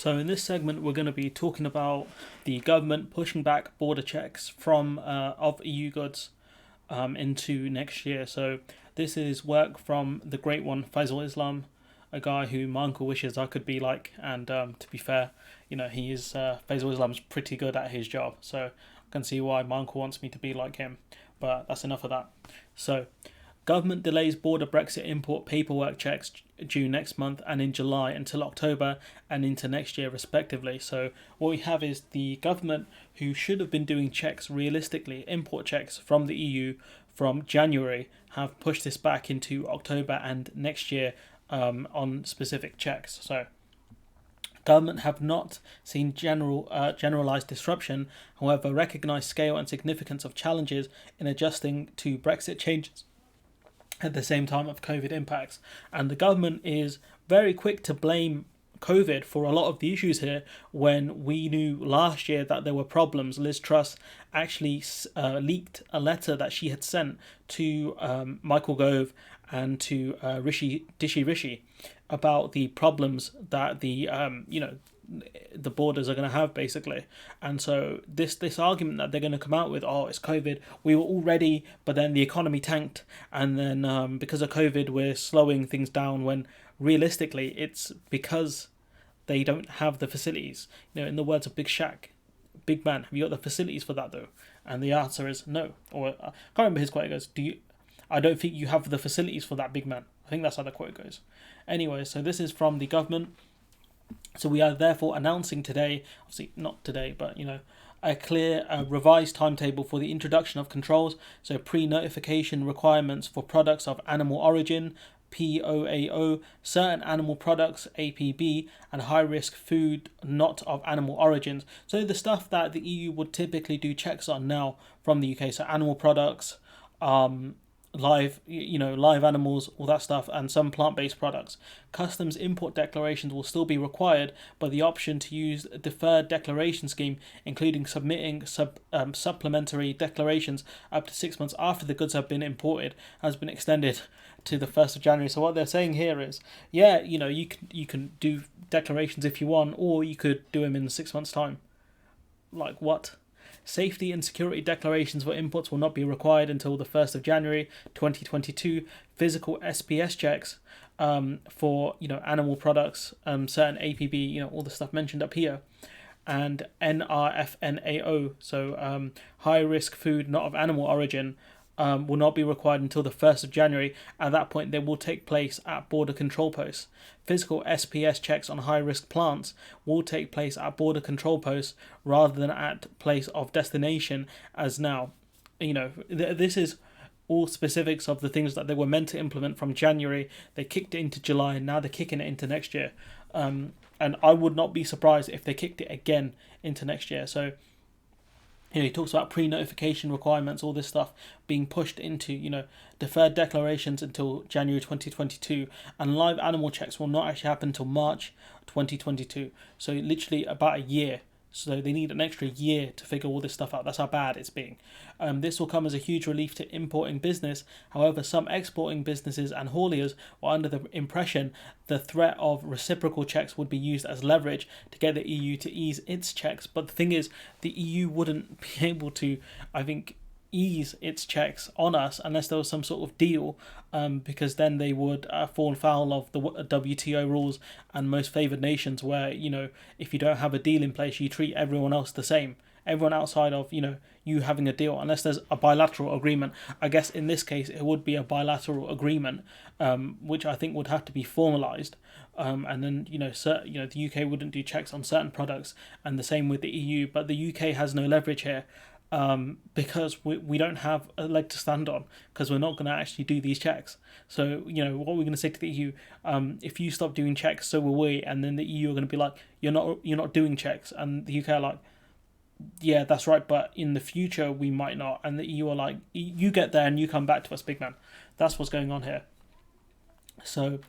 So in this segment, we're going to be talking about the government pushing back border checks from of EU goods into next year. So this is work from the great one Faisal Islam, a guy who my uncle wishes I could be like. And to be fair, he is Faisal Islam's pretty good at his job, so I can see why my uncle wants me to be like him. But that's enough of that. So government delays border Brexit import paperwork checks due next month and in July until October and into next year, respectively. So, what we have is the government, who should have been doing checks realistically, import checks from the EU from January, have pushed this back into October and next year on specific checks. So, government have not seen generalised disruption, however, recognise scale and significance of challenges in adjusting to Brexit changes at the same time of COVID impacts. And the government is very quick to blame COVID for a lot of the issues here, when we knew last year that there were problems. Liz Truss actually leaked a letter that she had sent to Michael Gove and to Rishi about the problems that the borders are going to have, basically. And so this argument that they're going to come out with, oh, it's COVID, we were all ready, but then the economy tanked, and then because of COVID we're slowing things down, when realistically it's because they don't have the facilities. In the words of Big Shaq, big man, have you got the facilities for that though? And the answer is no. Or I can't remember his quote. It goes, I don't think you have the facilities for that, big man. I think that's how the quote goes. Anyway, so this is from the government. So we are therefore announcing today, obviously not today, but a clear revised timetable for the introduction of controls. So pre-notification requirements for products of animal origin, POAO, certain animal products, APB, and high-risk food not of animal origins. So the stuff that the EU would typically do checks on now from the UK. So animal products, live animals, all that stuff, and some plant-based products. Customs import declarations will still be required, but the option to use a deferred declaration scheme, including submitting supplementary declarations up to 6 months after the goods have been imported, has been extended to the 1st of January. So what they're saying here is, you can do declarations if you want, or you could do them in 6 months' time. Like what? Safety and security declarations for imports will not be required until the 1st of January 2022. Physical SPS checks for animal products, certain APB, all the stuff mentioned up here, and NRFNAO, so high risk food not of animal origin, will not be required until the 1st of January. At that point, they will take place at border control posts. Physical SPS checks on high-risk plants will take place at border control posts rather than at place of destination as now. This is all specifics of the things that they were meant to implement from January. They kicked it into July, and now they're kicking it into next year. And I would not be surprised if they kicked it again into next year. So he talks about pre-notification requirements, all this stuff being pushed into, deferred declarations until January 2022, and live animal checks will not actually happen until March 2022. So literally about a year. So they need an extra year to figure all this stuff out. That's how bad it's being. This will come as a huge relief to importing business. However, some exporting businesses and hauliers were under the impression the threat of reciprocal checks would be used as leverage to get the EU to ease its checks. But the thing is, the EU wouldn't be able to, I think, ease its checks on us unless there was some sort of deal, because then they would fall foul of the WTO rules and most favoured nations, where if you don't have a deal in place, you treat everyone else the same. Everyone outside of you having a deal, unless there's a bilateral agreement. I guess in this case it would be a bilateral agreement, which I think would have to be formalised, and then the UK wouldn't do checks on certain products, and the same with the EU. But the UK has no leverage here. Because we don't have a leg to stand on, because we're not going to actually do these checks. So, what we're going to say to the EU, if you stop doing checks, so will we. And then the EU are going to be like, you're not doing checks. And the UK are like, yeah, that's right, but in the future we might not. And the EU are like, you get there and you come back to us, big man. That's what's going on here. So,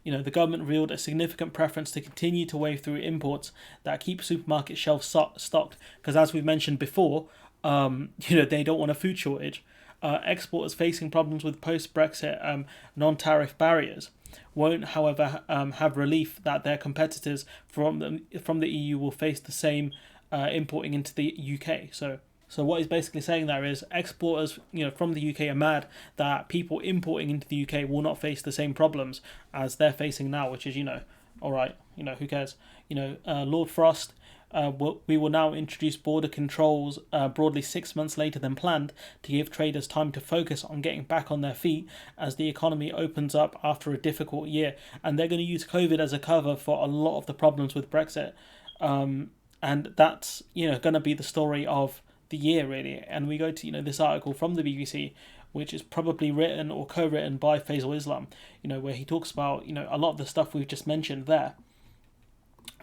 the government revealed a significant preference to continue to wave through imports that keep supermarket shelves stocked, because as we've mentioned before, they don't want a food shortage. Exporters facing problems with post-Brexit non-tariff barriers. won't, however, have relief that their competitors from the EU will face the same importing into the UK. So what he's basically saying there is exporters, from the UK are mad that people importing into the UK will not face the same problems as they're facing now, which is, all right, who cares? Lord Frost, we will now introduce border controls broadly 6 months later than planned to give traders time to focus on getting back on their feet as the economy opens up after a difficult year. And they're going to use COVID as a cover for a lot of the problems with Brexit. And that's, going to be the story of the year, really. And we go to, this article from the BBC, which is probably written or co-written by Faisal Islam, where he talks about, a lot of the stuff we've just mentioned there.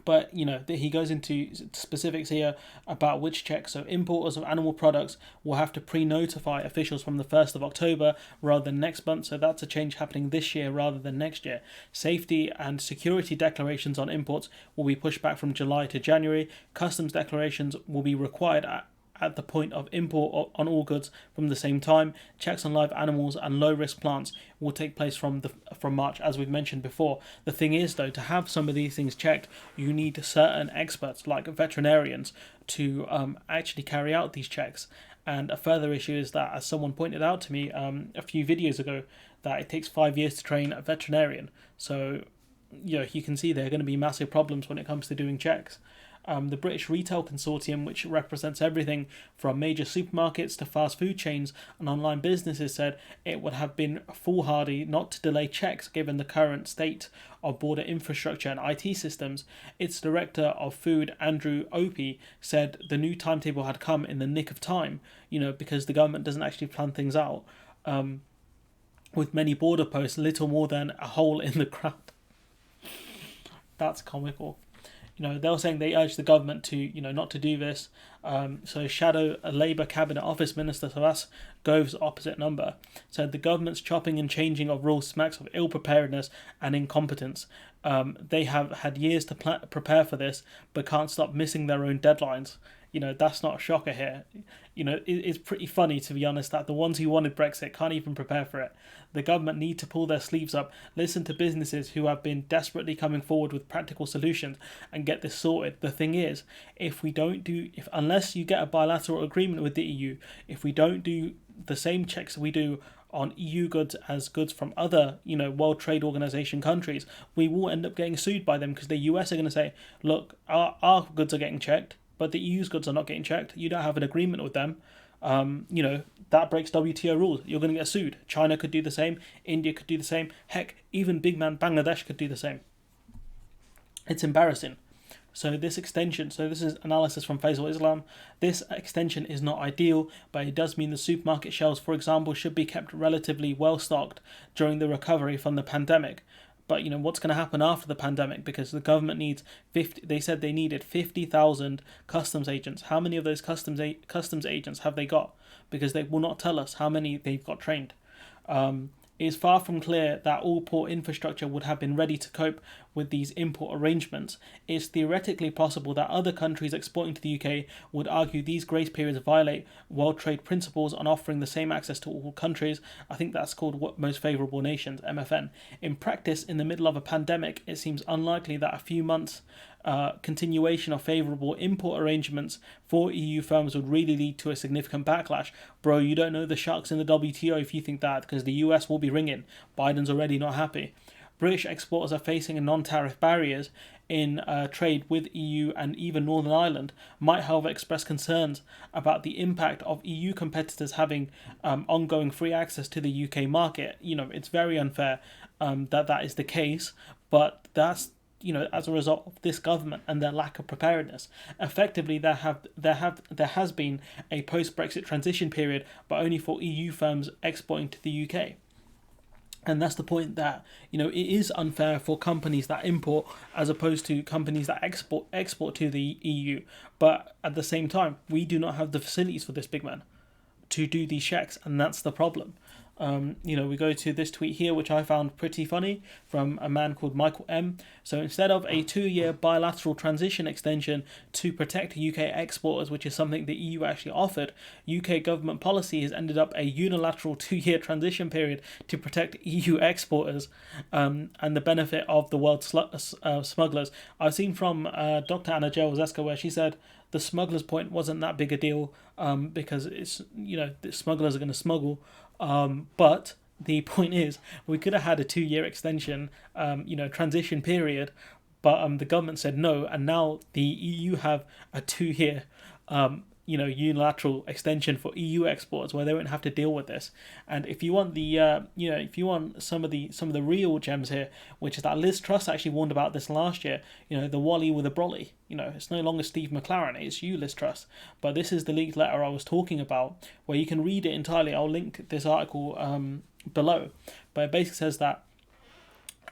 But, he goes into specifics here about which checks. So importers of animal products will have to pre-notify officials from the 1st of October rather than next month. So that's a change happening this year rather than next year. Safety and security declarations on imports will be pushed back from July to January. Customs declarations will be required at the point of import on all goods from the same time. Checks on live animals and low-risk plants will take place from March, as we've mentioned before. The thing is, though, to have some of these things checked, you need certain experts, like veterinarians, to actually carry out these checks. And a further issue is that, as someone pointed out to me a few videos ago, that it takes 5 years to train a veterinarian. So, you can see there are going to be massive problems when it comes to doing checks. The British Retail Consortium, which represents everything from major supermarkets to fast food chains and online businesses, said it would have been foolhardy not to delay checks given the current state of border infrastructure and IT systems. Its director of food, Andrew Opie, said the new timetable had come in the nick of time, because the government doesn't actually plan things out. With many border posts little more than a hole in the ground. That's comical. They were saying they urged the government to, not to do this. So Shadow Labour Cabinet Office Minister Savas Gove's opposite number said the government's chopping and changing of rules smacks of ill-preparedness and incompetence. They have had years to prepare for this, but can't stop missing their own deadlines. That's not a shocker here. It's pretty funny, to be honest, that the ones who wanted Brexit can't even prepare for it. The government need to pull their sleeves up, listen to businesses who have been desperately coming forward with practical solutions and get this sorted. The thing is, unless you get a bilateral agreement with the EU, if we don't do the same checks we do on EU goods as goods from other, World Trade Organization countries, we will end up getting sued by them because the US are going to say, look, our goods are getting checked, but the EU's goods are not getting checked. You don't have an agreement with them. That breaks WTO rules. You're going to get sued. China could do the same. India could do the same. Heck, even big man Bangladesh could do the same. It's embarrassing. So this is analysis from Faisal Islam. This extension is not ideal, but it does mean the supermarket shelves, for example, should be kept relatively well stocked during the recovery from the pandemic. But what's going to happen after the pandemic? Because the government needs 50. They said they needed 50,000 customs agents. How many of those customs agents have they got? Because they will not tell us how many they've got trained. It is far from clear that all port infrastructure would have been ready to cope with these import arrangements. It is theoretically possible that other countries exporting to the UK would argue these grace periods violate World Trade principles on offering the same access to all countries. I think that's called Most Favourable Nations, MFN. In practice, in the middle of a pandemic, it seems unlikely that a few months continuation of favourable import arrangements for EU firms would really lead to a significant backlash. Bro, you don't know the sharks in the WTO if you think that, because the US will be ringing. Biden's already not happy. British exporters are facing non-tariff barriers in trade with EU and even Northern Ireland, might however express concerns about the impact of EU competitors having ongoing free access to the UK market. It's very unfair that is the case, but that's as a result of this government and their lack of preparedness. Effectively, there has been a post-Brexit transition period, but only for EU firms exporting to the UK. And that's the point, that it is unfair for companies that import as opposed to companies that export to the EU. But at the same time, we do not have the facilities for this, big man, to do these checks, and that's the problem. We go to this tweet here, which I found pretty funny, from a man called Michael M. So instead of a 2-year bilateral transition extension to protect UK exporters, which is something the EU actually offered, UK government policy has ended up a unilateral 2-year transition period to protect EU exporters, and the benefit of the world smugglers. I've seen from Dr. Anna Jelzeska where she said the smugglers' point wasn't that big a deal, because it's, the smugglers are going to smuggle. But the point is, we could have had a 2-year extension, transition period, but the government said no, and now the EU have a 2-year, unilateral extension for EU exports where they won't have to deal with this. And if you want if you want some of the real gems here, which is that Liz Truss actually warned about this last year. The Wally with a brolly. It's no longer Steve McLaren, it's you, Liz Truss. But this is the leaked letter I was talking about, where you can read it entirely. I'll link this article below, but it basically says that,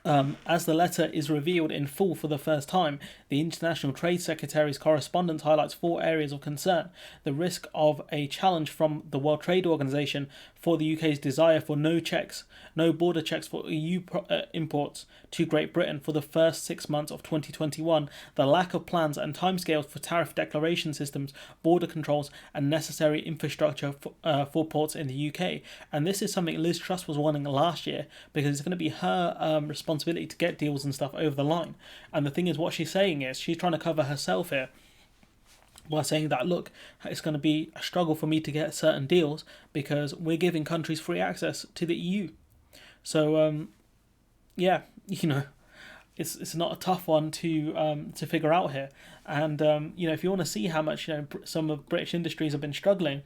as the letter is revealed in full for the first time, the International Trade Secretary's correspondence highlights 4 areas of concern: the risk of a challenge from the World Trade Organization for the UK's desire for no border checks for EU imports to Great Britain for the first 6 months of 2021, the lack of plans and timescales for tariff declaration systems, border controls, and necessary infrastructure for ports in the UK. And this is something Liz Truss was warning last year, because it's going to be her responsibility to get deals and stuff over the line. And the thing is, what she's saying is she's trying to cover herself here by saying that, look, it's going to be a struggle for me to get certain deals because we're giving countries free access to the EU. So, it's not a tough one to figure out here. And if you want to see how much some of British industries have been struggling,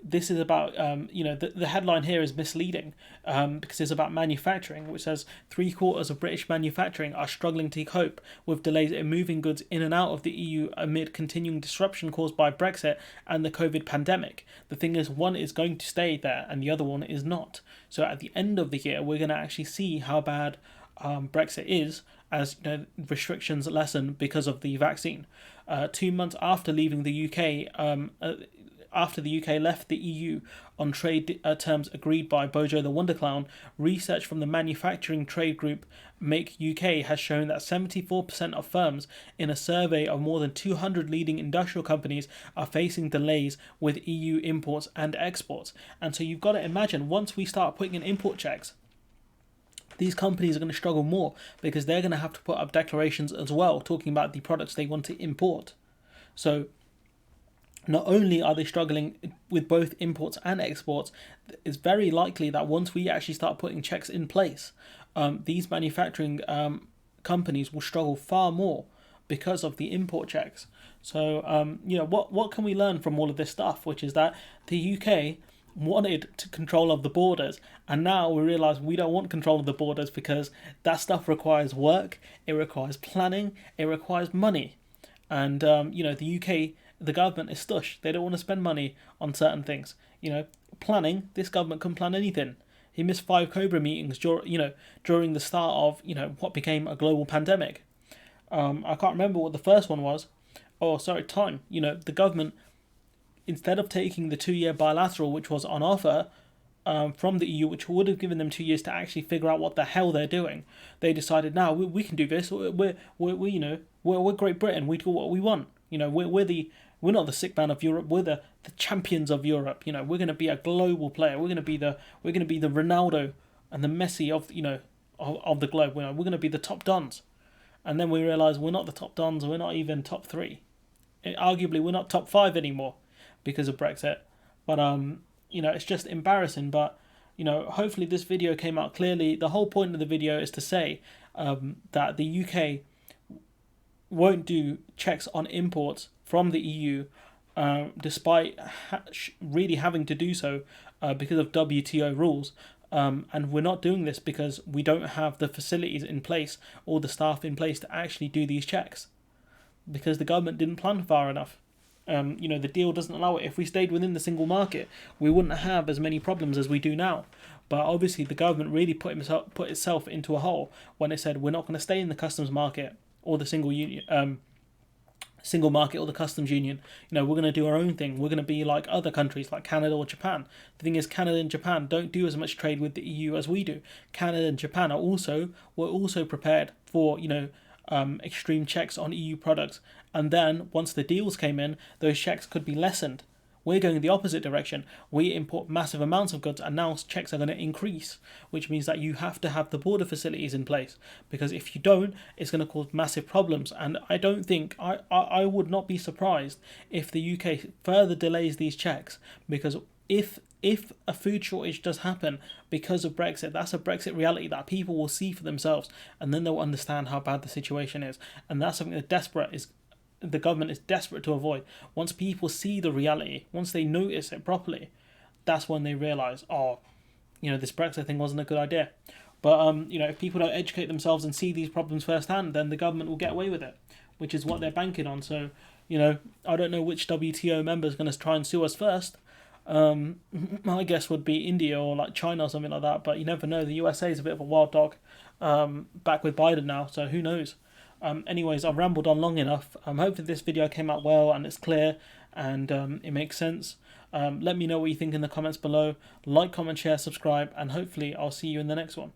this is about, the headline here is misleading, because it's about manufacturing, which says 3/4 of British manufacturing are struggling to cope with delays in moving goods in and out of the EU amid continuing disruption caused by Brexit and the COVID pandemic. The thing is, one is going to stay there and the other one is not. So at the end of the year, we're going to actually see how bad Brexit is, as restrictions lessen because of the vaccine. 2 months after leaving the UK, after the UK left the EU on trade terms agreed by Bojo the Wonder Clown, research from the manufacturing trade group Make UK has shown that 74% of firms in a survey of more than 200 leading industrial companies are facing delays with EU imports and exports. And so you've got to imagine, once we start putting in import checks, these companies are going to struggle more, because they're going to have to put up declarations as well, talking about the products they want to import. So not only are they struggling with both imports and exports, it's very likely that once we actually start putting checks in place, these manufacturing companies will struggle far more because of the import checks. So, what can we learn from all of this stuff? Which is that the UK wanted to control of the borders, and now we realise we don't want control of the borders, because that stuff requires work, it requires planning, it requires money. And, the UK, the government is stush. They don't want to spend money on certain things. Planning, this government couldn't plan anything. He missed 5 Cobra meetings during the start of, what became a global pandemic. I can't remember what the first one was. Time. The government, instead of taking the 2-year bilateral, which was on offer from the EU, which would have given them 2 years to actually figure out what the hell they're doing, they decided, now we can do this. We're Great Britain. We do what we want. We're not the sick man of Europe. We're the champions of Europe. We're going to be a global player. We're going to be the Ronaldo and the Messi of the globe. We're going to be the top dons. And then we realise we're not the top dons. We're not even top 3. Arguably, we're not top 5 anymore because of Brexit. But it's just embarrassing. But hopefully this video came out clearly. The whole point of the video is to say that the UK won't do checks on imports from the EU, despite really having to do so because of WTO rules. And we're not doing this because we don't have the facilities in place or the staff in place to actually do these checks, because the government didn't plan far enough. The deal doesn't allow it. If we stayed within the single market, we wouldn't have as many problems as we do now. But obviously the government really put itself into a hole when it said we're not going to stay in the customs market or the single market or the customs union. We're going to do our own thing. We're going to be like other countries like Canada or Japan. The thing is, Canada and Japan don't do as much trade with the EU as we do. Canada and Japan were also prepared for extreme checks on EU products, and then once the deals came in, those checks could be lessened. We're going the opposite direction. We import massive amounts of goods, and now checks are going to increase, which means that you have to have the border facilities in place, because if you don't, it's going to cause massive problems. And I don't think I would not be surprised if the UK further delays these checks, because if a food shortage does happen because of Brexit, that's a Brexit reality that people will see for themselves, and then they'll understand how bad the situation is, and that's something the government is desperate to avoid. Once people see the reality, once they notice it properly, that's when they realise, this Brexit thing wasn't a good idea. But if people don't educate themselves and see these problems firsthand, then the government will get away with it, which is what they're banking on. So, I don't know which WTO member is going to try and sue us first. My guess would be India or like China or something like that. But you never know. The USA is a bit of a wild dog. Back with Biden now, so who knows? Anyways, I've rambled on long enough. Hopefully this video came out well and it's clear and it makes sense. Let me know what you think in the comments below. Like, comment, share, subscribe, and hopefully I'll see you in the next one.